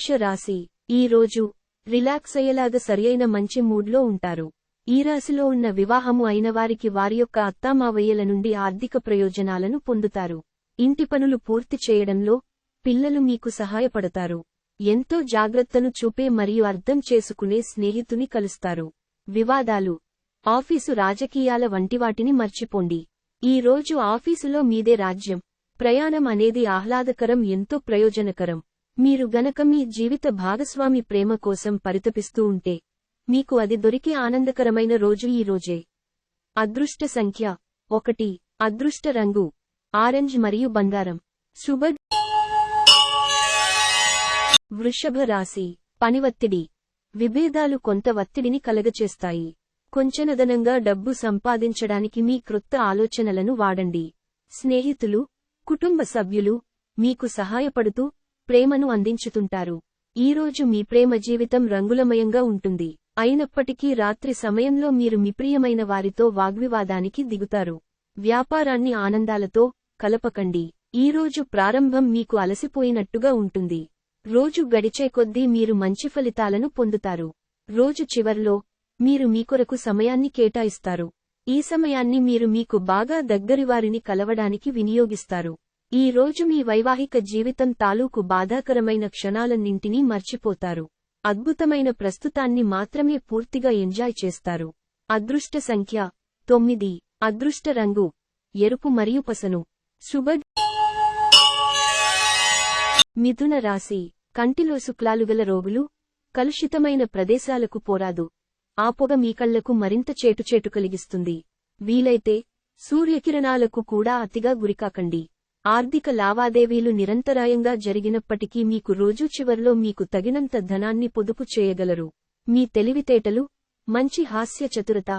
మేష రాశి ఈ రోజు రిలాక్స్ అయ్యేలాగా సరియైన మంచి మూడ్లో ఉంటారు. ఈ రాశిలో ఉన్న వివాహము అయిన వారికి వారి యొక్క అత్తామావయ్యల నుండి ఆర్థిక ప్రయోజనాలను పొందుతారు. ఇంటి పనులు పూర్తి చేయడంలో పిల్లలు మీకు సహాయపడతారు. ఎంతో జాగ్రత్తను చూపే మరియు అర్థం చేసుకునే స్నేహితుని కలుస్తారు. వివాదాలు, ఆఫీసు రాజకీయాల వంటివాటిని మర్చిపోండి. ఈ రోజు ఆఫీసులో మీదే రాజ్యం. ప్రయాణం అనేది ఆహ్లాదకరం, ఎంతో ప్రయోజనకరం. మీరు గనక మీ జీవిత భాగస్వామి ప్రేమ కోసం పరితపిస్తూ ఉంటే మీకు అది దొరికే ఆనందకరమైన రోజు ఈ రోజే. అదృష్ట సంఖ్య 1. అదృష్ట రంగు ఆరెంజ్ మరియు బంగారం. శుభ. వృషభ రాశి పనివత్తిడి, విభేదాలు కొంత ఒత్తిడిని కలగచేస్తాయి. కొంచెనదనంగా డబ్బు సంపాదించడానికి మీ క్రొత్త ఆలోచనలను వాడండి. స్నేహితులు, కుటుంబ సభ్యులు మీకు సహాయపడుతూ ప్రేమను అందించుతుంటారు. ఈరోజు మీ ప్రేమ జీవితం రంగులమయంగా ఉంటుంది. అయినప్పటికీ రాత్రి సమయంలో మీరు మీ ప్రియమైన వారితో వాగ్వివాదానికి దిగుతారు. వ్యాపారాన్ని ఆనందాలతో కలపకండి. ఈరోజు ప్రారంభం మీకు అలసిపోయినట్టుగా ఉంటుంది. రోజు గడిచే కొద్దీ మీరు మంచి ఫలితాలను పొందుతారు. రోజు చివర్లో మీరు మీకొరకు సమయాన్ని కేటాయిస్తారు. ఈ సమయాన్ని మీరు మీకు బాగా దగ్గరివారిని కలవడానికి వినియోగిస్తారు. ఈ రోజు మీ వైవాహిక జీవితం తాలూకు బాధాకరమైన క్షణాలన్నింటినీ మర్చిపోతారు. అద్భుతమైన ప్రస్తుతాన్ని మాత్రమే పూర్తిగా ఎంజాయ్ చేస్తారు. అదృష్ట సంఖ్య 9. అదృష్ట రంగు ఎరుపు మరియు పసను. శుభ. మిథున రాశి కంటిలో శుక్లాలుగల రోగులు కలుషితమైన ప్రదేశాలకు పోరాదు. ఆ పొగ మీ కళ్లకు మరింత చేటుచేటు కలిగిస్తుంది. వీలైతే సూర్యకిరణాలకు కూడా అతిగా గురికాకండి. ఆర్థిక లావాదేవీలు నిరంతరాయంగా జరిగినప్పటికీ మీకు రోజు చివర్లో మీకు తగినంత ధనాన్ని పొదుపు చేయగలరు. మీ తెలివితేటలు, మంచి హాస్య చతురత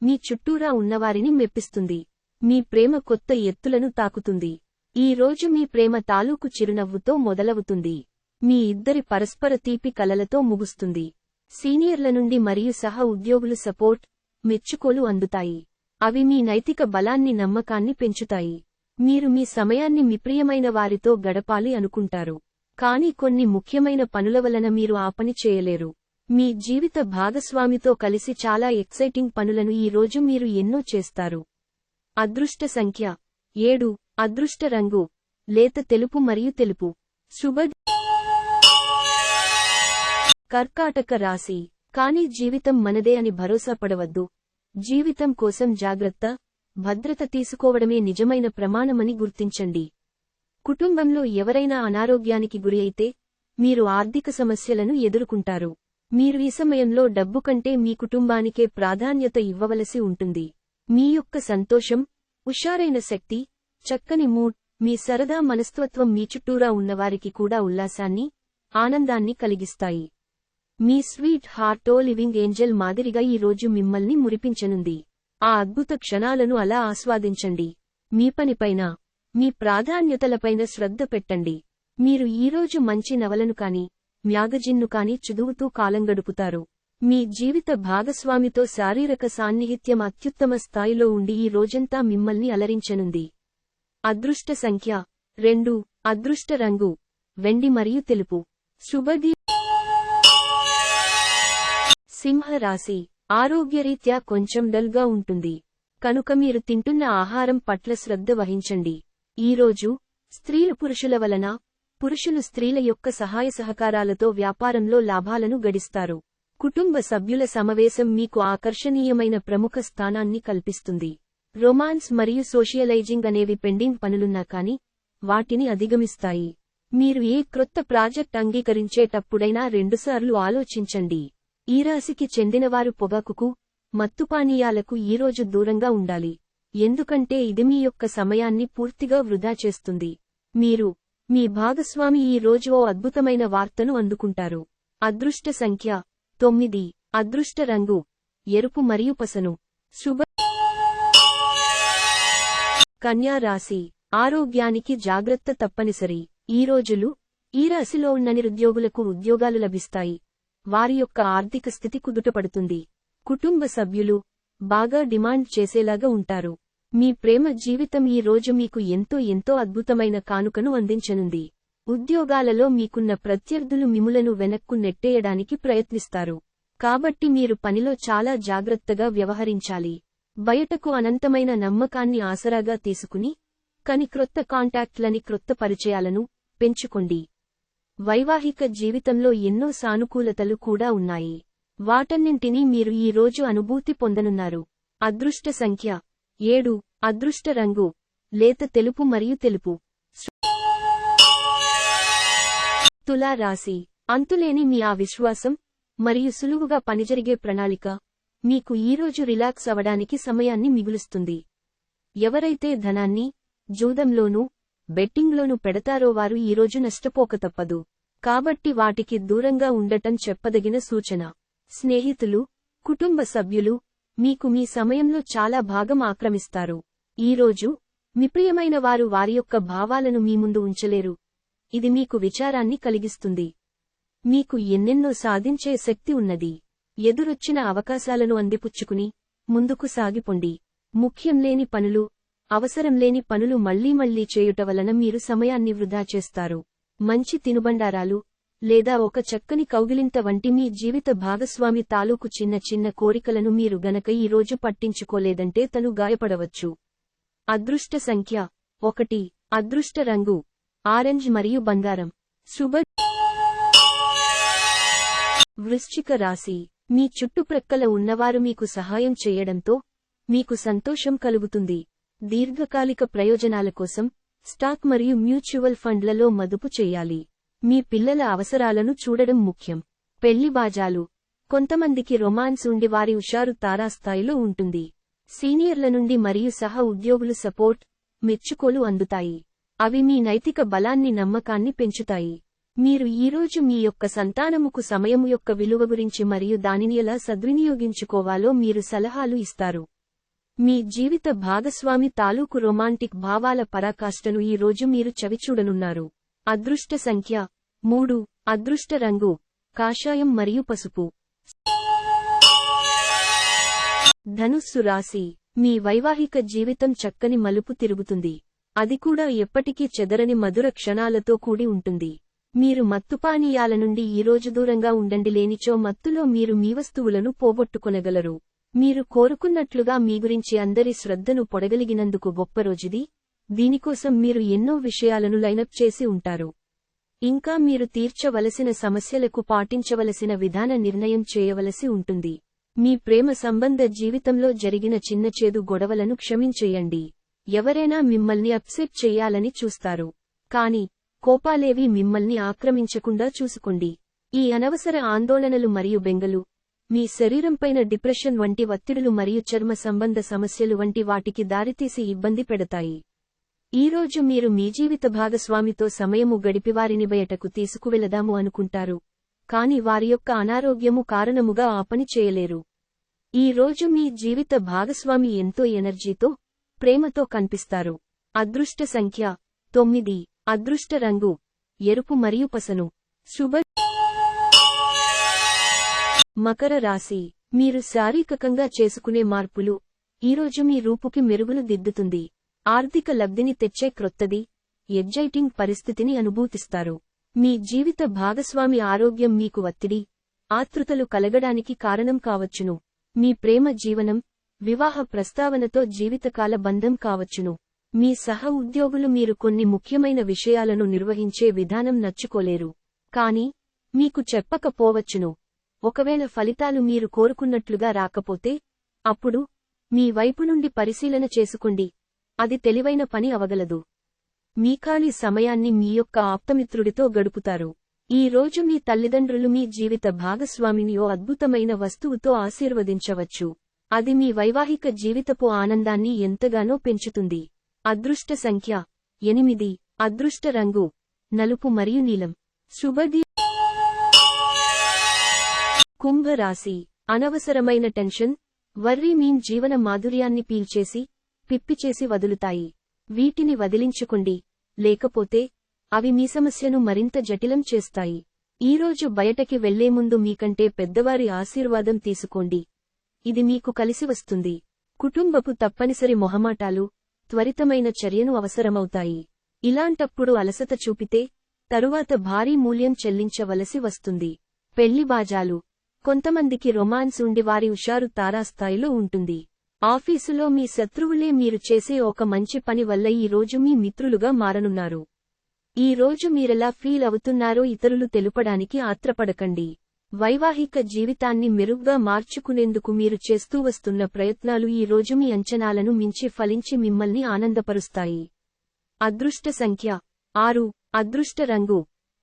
మీ చుట్టూరా ఉన్నవారిని మెప్పిస్తుంది. మీ ప్రేమ కొత్త ఎత్తులను తాకుతుంది. ఈ రోజు మీ ప్రేమ తాలూకు చిరునవ్వుతో మొదలవుతుంది. మీ ఇద్దరి పరస్పర తీపి కలలతో ముగుస్తుంది. సీనియర్ల నుండి మరియు సహ ఉద్యోగులు సపోర్ట్, మెచ్చుకోలు అందుతాయి. అవి మీ నైతిక బలాన్ని నమ్మకాన్ని పెంచుతాయి. మీరు మీ సమయాన్ని మీ ప్రియమైన వారితో గడపాలి అనుకుంటారు. కానీ కొన్ని ముఖ్యమైన పనుల వలన మీరు ఆ పని చేయలేరు. మీ జీవిత భాగస్వామితో కలిసి చాలా ఎక్సైటింగ్ పనులను ఈ రోజు మీరు ఎన్నో చేస్తారు. అదృష్ట సంఖ్య 7. అదృష్ట రంగు లేత తెలుపు మరియు తెలుపు. శుభ. కర్కాటక రాశి కానీ జీవితం మనదే అని భరోసా పడవద్దు. జీవితం కోసం జాగ్రత్త, భద్రత తీసుకోవడమే నిజమైన ప్రమాణమని గుర్తించండి. కుటుంబంలో ఎవరైనా అనారోగ్యానికి గురి అయితే మీరు ఆర్థిక సమస్యలను ఎదుర్కొంటారు. మీరు ఈ సమయంలో డబ్బు కంటే మీ కుటుంబానికే ప్రాధాన్యత ఇవ్వవలసి ఉంటుంది. మీ యొక్క సంతోషం, హుషారైన శక్తి, చక్కని మూడ్, మీ సరదా మనస్తత్వం మీ చుట్టూరా ఉన్నవారికి కూడా ఉల్లాసాన్ని, ఆనందాన్ని కలిగిస్తాయి. మీ స్వీట్ హార్టో లివింగ్ ఏంజెల్ మాదిరిగా ఈ రోజు మిమ్మల్ని మురిపించనుంది. ఆ అద్భుత క్షణాలను అలా ఆస్వాదించండి. మీ పనిపైన, మీ ప్రాధాన్యతలపైన శ్రద్ధ పెట్టండి. మీరు ఈరోజు మంచి నవలను కాని, మ్యాగజిన్ను కాని చదువుతూ కాలం గడుపుతారు. మీ జీవిత భాగస్వామితో శారీరక సాన్నిహిత్యం అత్యుత్తమ స్థాయిలో ఉండి ఈ రోజంతా మిమ్మల్ని అలరించనుంది. అదృష్ట సంఖ్య 2. అదృష్ట రంగు వెండి మరియు తెలుపు. శుభది. సింహ రాశి ఆరోగ్యరీత్యా కొంచెం డల్గా ఉంటుంది. కనుక మీరు తింటున్న ఆహారం పట్ల శ్రద్ధ వహించండి. ఈరోజు స్త్రీలు పురుషుల వలన, పురుషులు స్త్రీల యొక్క సహాయ సహకారాలతో వ్యాపారంలో లాభాలను గడిస్తారు. కుటుంబ సభ్యుల సమావేశం మీకు ఆకర్షణీయమైన ప్రముఖ స్థానాన్ని కల్పిస్తుంది. రొమాన్స్ మరియు సోషియలైజింగ్ అనేవి పెండింగ్ పనులున్నా కానీ వాటిని అధిగమిస్తాయి. మీరు ఏ క్రొత్త ప్రాజెక్ట్ అంగీకరించేటప్పుడైనా రెండుసార్లు ఆలోచించండి. ఈ రాశికి చెందినవారు పొగాకుకు, మత్తుపానీయాలకు ఈరోజు దూరంగా ఉండాలి. ఎందుకంటే ఇది మీ యొక్క సమయాన్ని పూర్తిగా వృధా చేస్తుంది. మీరు, మీ భాగస్వామి ఈ రోజు ఓ అద్భుతమైన వార్తను అందుకుంటారు. అదృష్ట సంఖ్య 9. అదృష్ట రంగు ఎరుపు మరియు పసను. శుభ. కన్యా రాశి ఆరోగ్యానికి జాగ్రత్త తప్పనిసరి. ఈ రోజులు ఈ రాశిలో ఉన్న నిరుద్యోగులకు ఉద్యోగాలు లభిస్తాయి. వారి యొక్క ఆర్థిక స్థితి కుదుటపడుతుంది. కుటుంబ సభ్యులు బాగా డిమాండ్ చేసేలాగా ఉంటారు. మీ ప్రేమ జీవితం ఈ రోజు మీకు ఎంతో అద్భుతమైన కానుకను అందించనుంది. ఉద్యోగాలలో మీకున్న ప్రత్యర్థులు మిమ్ములను వెనక్కు నెట్టేయడానికి ప్రయత్నిస్తారు. కాబట్టి మీరు పనిలో చాలా జాగ్రత్తగా వ్యవహరించాలి. బయటకు అనంతమైన నమ్మకాన్ని ఆసరాగా తీసుకుని క్రొత్త కాంటాక్ట్లని క్రొత్త పరిచయాలను పెంచుకోండి. వైవాహిక జీవితంలో ఎన్నో సానుకూలతలు కూడా ఉన్నాయి. వాటన్నింటినీ మీరు ఈ రోజు అనుభూతి పొందనున్నారు. అదృష్ట సంఖ్య 7. అదృష్ట రంగు లేత తెలుపు మరియు తెలుపు. తులా రాశి. అంతులేని మీ విశ్వాసం మరియు సులువుగా పనిజరిగే ప్రణాళిక మీకు ఈరోజు రిలాక్స్ అవడానికి సమయాన్ని మిగులుస్తుంది. ఎవరైతే ధనాన్ని జూదంలోనూ బెట్టింగ్లోనూ పెడతారో వారు ఈరోజు నష్టపోక తప్పదు. కాబట్టి వాటికి దూరంగా ఉండటం చెప్పదగిన సూచన. స్నేహితులు, కుటుంబ సభ్యులు మీకు మీ సమయంలో చాలా భాగం ఆక్రమిస్తారు. ఈరోజు మీ ప్రియమైన వారు వారి యొక్క భావాలను మీ ముందు ఉంచలేరు. ఇది మీకు విచారాన్ని కలిగిస్తుంది. మీకు ఎన్నెన్నో సాధించే శక్తి ఉన్నది. ఎదురొచ్చిన అవకాశాలను అందిపుచ్చుకుని ముందుకు సాగిపోండి. ముఖ్యం లేని పనులు, అవసరం లేని పనులు మళ్లీ చేయుట వలన మీరు సమయాన్ని వృధా చేస్తారు. మంచి తినుబండారాలు లేదా ఒక చక్కని కౌగిలింత వంటి మీ జీవిత భాగస్వామి తాలూకు చిన్న కోరికలను మీరు గనక ఈరోజు పట్టించుకోలేదంటే తను గాయపడవచ్చు. అదృష్ట సంఖ్య 1. అదృష్ట రంగు ఆరెంజ్ మరియు బంగారం. శుభ. వృశ్చిక రాశి. మీ చుట్టుప్రక్కల ఉన్నవారు మీకు సహాయం చేయడంతో మీకు సంతోషం కలుగుతుంది. దీర్ఘకాలిక ప్రయోజనాల కోసం స్టాక్ మరియు మ్యూచువల్ ఫండ్లలో మదుపు చేయాలి. మీ పిల్లల అవసరాలను చూడడం ముఖ్యం. పెళ్లి బాజాలు. కొంతమందికి రొమాన్స్ ఉండి వారి హుషారు తారాస్థాయిలో ఉంటుంది. సీనియర్ల నుండి మరియు సహ ఉద్యోగులు సపోర్ట్, మెచ్చుకోలు అందుతాయి. అవి మీ నైతిక బలాన్ని నమ్మకాన్ని పెంచుతాయి. మీరు ఈరోజు మీ యొక్క సంతానముకు సమయము యొక్క విలువ గురించి మరియు దానిని ఎలా సద్వినియోగించుకోవాలో మీరు సలహాలు ఇస్తారు. మీ జీవిత భాగస్వామి తాలూకు రొమాంటిక్ భావాల పరాకాష్ఠను ఈ రోజు మీరు చవిచూడనున్నారు. అదృష్ట సంఖ్య 3. అదృష్ట రంగు కాషాయం మరియు పసుపు. ధనుస్సు రాశి. మీ వైవాహిక జీవితం చక్కని మలుపు తిరుగుతుంది. అది కూడా ఎప్పటికీ చెదరని మధుర క్షణాలతో కూడి ఉంటుంది. మీరు మత్తుపానీయాల నుండి ఈరోజు దూరంగా ఉండండి. లేనిచో మత్తులో మీరు మీ వస్తువులను పోగొట్టుకొనగలరు. మీరు కోరుకున్నట్లుగా మీ గురించి అందరి శ్రద్ధను పొడగలిగినందుకు గొప్ప రోజుది. దీనికోసం మీరు ఎన్నో విషయాలను లైనప్ చేసి ఉంటారు. ఇంకా మీరు తీర్చవలసిన సమస్యలకు పాటించవలసిన విధాన నిర్ణయం చేయవలసి ఉంటుంది. మీ ప్రేమ సంబంధ జీవితంలో జరిగిన చిన్నచేదు గొడవలను క్షమించేయండి. ఎవరైనా మిమ్మల్ని అప్సెట్ చెయ్యాలని చూస్తారు. కాని కోపాలేవి మిమ్మల్ని ఆక్రమించకుండా చూసుకోండి. ఈ అనవసర ఆందోళనలు మరియు బెంగలు మీ శరీరంపైన డిప్రెషన్ వంటి ఒత్తిడులు మరియు చర్మ సంబంధ సమస్యలు వంటి వాటికి దారితీసి ఇబ్బంది పెడతాయి. ఈరోజు మీరు మీ జీవిత భాగస్వామితో సమయము గడిపి వారిని బయటకు తీసుకువెళదాము అనుకుంటారు. కాని వారి యొక్క అనారోగ్యము కారణముగా ఆ పని చేయలేరు. ఈ రోజు మీ జీవిత భాగస్వామి ఎంతో ఎనర్జీతో, ప్రేమతో కనిపిస్తారు. అదృష్ట సంఖ్య 9. అదృష్ట రంగు ఎరుపు మరియు పసను. శుభ. మకర రాశి. మీరు శారీరకంగా చేసుకునే మార్పులు ఈరోజు మీ రూపుకి మెరుగులు దిద్దుతుంది. ఆర్థిక లబ్ధిని తెచ్చే క్రొత్తది, ఎగ్జైటింగ్ పరిస్థితిని అనుభూతిస్తారు. మీ జీవిత భాగస్వామి ఆరోగ్యం మీకు ఒత్తిడి, ఆతృతలు కలగడానికి కారణం కావచ్చును. మీ ప్రేమ జీవనం, వివాహ ప్రస్తావనతో జీవితకాల బంధం కావచ్చును. మీ సహ ఉద్యోగులు మీరు కొన్ని ముఖ్యమైన విషయాలను నిర్వహించే విధానం నచ్చుకోలేరు. కాని మీకు చెప్పకపోవచ్చును. ఒకవేళ ఫలితాలు మీరు కోరుకున్నట్లుగా రాకపోతే అప్పుడు మీ వైపు నుండి పరిశీలన చేసుకోండి. అది తెలివైన పని అవగలదు. మీ ఖాళీ సమయాన్ని మీ యొక్క ఆప్తమిత్రుడితో గడుపుతారు. ఈ రోజు మీ తల్లిదండ్రులు మీ జీవిత భాగస్వామిని ఓ అద్భుతమైన వస్తువుతో ఆశీర్వదించవచ్చు. అది మీ వైవాహిక జీవితపు ఆనందాన్ని ఎంతగానో పెంచుతుంది. అదృష్ట సంఖ్య 8. అదృష్ట రంగు నలుపు మరియు నీలం. శుభది. కుంభరాశి. అనవసరమైన టెన్షన్, వర్రీ మీ జీవన మాధుర్యాన్ని పీల్చేసి పిప్పిచేసి వదులుతాయి. వీటిని వదిలించుకోండి, లేకపోతే అవి మీ సమస్యను మరింత జటిలం చేస్తాయి. ఈరోజు బయటకి వెళ్లే ముందు మీకంటే పెద్దవారి ఆశీర్వాదం తీసుకోండి. ఇది మీకు కలిసి వస్తుంది. కుటుంబపు తప్పనిసరి మొహమాటాలు, త్వరితమైన చర్యను అవసరమవుతాయి. ఇలాంటప్పుడు అలసత చూపితే తరువాత భారీ మూల్యం చెల్లించవలసి వస్తుంది. పెళ్లి బాజాలు. కొంతమందికి రొమాన్స్ ఉండి వారి హుషారు తారాస్థాయిలో ఉంటుంది. ఆఫీసులో మీ శత్రువులే మీరు చేసే ఒక మంచి పని వల్ల ఈ రోజు మీ మిత్రులుగా మారనున్నారు. ఈ రోజు మీరెలా ఫీల్ అవుతున్నారో ఇతరులు తెలుపడానికి ఆత్రపడకండి. వైవాహిక జీవితాన్ని మెరుగ్గా మార్చుకునేందుకు మీరు చేస్తూ వస్తున్న ప్రయత్నాలు ఈ రోజు మీ అంచనాలను మించి ఫలించి మిమ్మల్ని ఆనందపరుస్తాయి. అదృష్ట సంఖ్య 6. అదృష్ట రంగు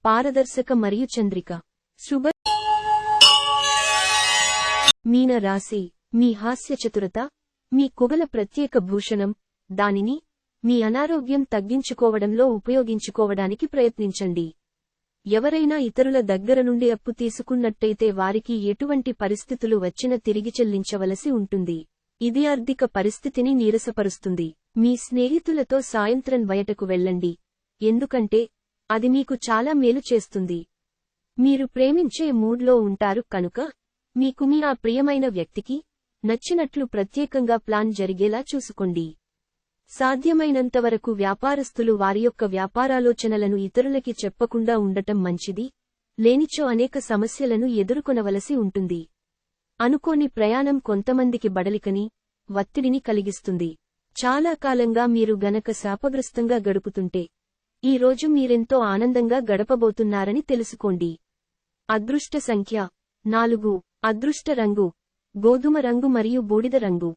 పారదర్శక మరియు చంద్రిక. శుభ. మీన రాశి. మీ హాస్య చతురత మీ కుగల ప్రత్యేక భూషణం. దానిని మీ అనారోగ్యం తగ్గించుకోవడంలో ఉపయోగించుకోవడానికి ప్రయత్నించండి. ఎవరైనా ఇతరుల దగ్గర నుండి అప్పు తీసుకున్నట్టయితే వారికి ఎటువంటి పరిస్థితులు వచ్చినా తిరిగి చెల్లించవలసి ఉంటుంది. ఇది ఆర్థిక పరిస్థితిని నీరసపరుస్తుంది. మీ స్నేహితులతో సాయంత్రం బయటకు వెళ్ళండి, ఎందుకంటే అది మీకు చాలా మేలు చేస్తుంది. మీరు ప్రేమించే మూడ్లో ఉంటారు కనుక మీకు మీ ఆ ప్రియమైన వ్యక్తికి నచ్చినట్లు ప్రత్యేకంగా ప్లాన్ జరిగేలా చూసుకోండి. సాధ్యమైనంతవరకు వ్యాపారస్తులు వారి యొక్క వ్యాపారాలోచనలను ఇతరులకి చెప్పకుండా ఉండటం మంచిది, లేనిచో అనేక సమస్యలను ఎదుర్కొనవలసి ఉంటుంది. అనుకోని ప్రయాణం కొంతమందికి బడలికని, ఒత్తిడిని కలిగిస్తుంది. చాలా కాలంగా మీరు గనక శాపగ్రస్తంగా గడుపుతుంటే ఈ రోజు మీరెంతో ఆనందంగా గడపబోతున్నారని తెలుసుకోండి. అదృష్ట సంఖ్య 4. అదృష్ట రంగు గోధుమ రంగు మరియు బూడిద రంగు.